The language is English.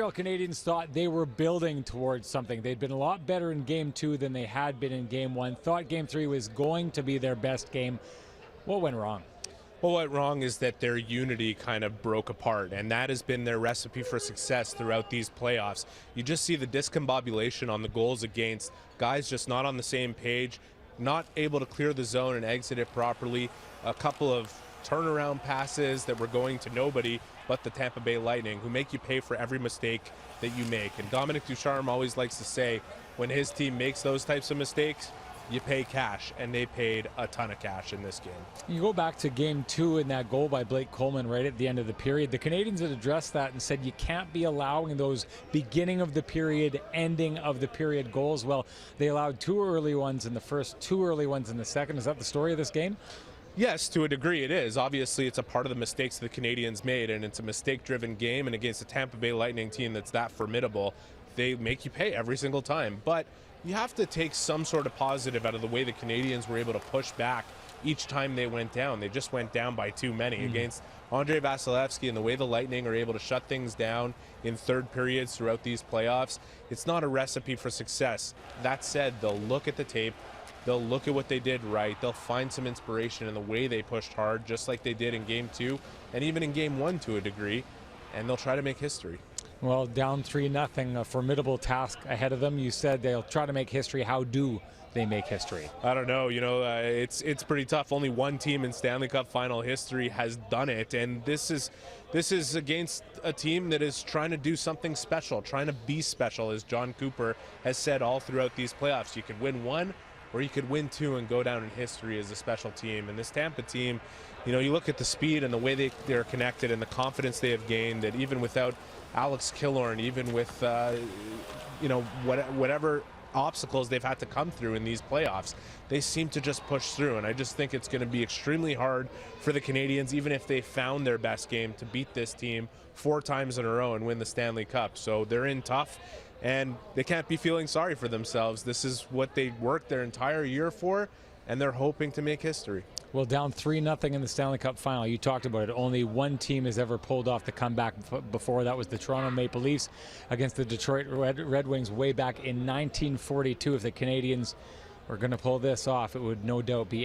Montreal Canadiens thought they were building towards something. They'd been a lot better in Game 2 than they had been in Game 1. Thought Game 3 was going to be their best game. What went wrong? What went wrong is that their unity kind of broke apart, and that has been their recipe for success throughout these playoffs. You just see the discombobulation on the goals against, guys just not on the same page, not able to clear the zone and exit it properly, a couple of turnaround passes that were going to nobody but the Tampa Bay Lightning, who make you pay for every mistake that you make. And Dominic Ducharme always likes to say, when his team makes those types of mistakes, you pay cash, and they paid a ton of cash in this game. You go back to Game 2 and that goal by Blake Coleman right at the end of the period. The Canadiens had addressed that and said you can't be allowing those beginning of the period, ending of the period goals. Well, they allowed 2 early ones in the first, 2 early ones in the second. Is that the story of this game? Yes, to a degree it is. Obviously, it's a part of the mistakes the Canadiens made, and it's a mistake-driven game, and against a Tampa Bay Lightning team that's that formidable, they make you pay every single time. But you have to take some sort of positive out of the way the Canadiens were able to push back each time they went down. They just went down by too many against Andrei Vasilevsky, and the way the Lightning are able to shut things down in third periods throughout these playoffs. It's not a recipe for success. That said, they'll look at the tape, they'll look at what they did right, they'll find some inspiration in the way they pushed hard, just like they did in Game 2 and even in Game 1 to a degree, and they'll try to make history. Well, down 3-0, a formidable task ahead of them. You said they'll try to make history. How do they make history? I don't know. It's pretty tough. Only one team in Stanley Cup final history has done it, and this is against a team that is trying to do something special, trying to be special, as John Cooper has said all throughout these playoffs. You could win 1, or you could win 2 and go down in history as a special team. And this Tampa team, you look at the speed and the way they're connected and the confidence they have gained, that even without Alex Killorn, even with whatever obstacles they've had to come through in these playoffs, they seem to just push through. And I just think it's going to be extremely hard for the Canadiens, even if they found their best game, to beat this team 4 times in a row and win the Stanley Cup. So they're in tough, and they can't be feeling sorry for themselves. This is what they worked their entire year for, and they're hoping to make history. Well, down 3-0 in the Stanley Cup final. You talked about it. Only one team has ever pulled off the comeback before. That was the Toronto Maple Leafs against the Detroit Red Wings way back in 1942. If the Canadiens were going to pull this off, it would no doubt be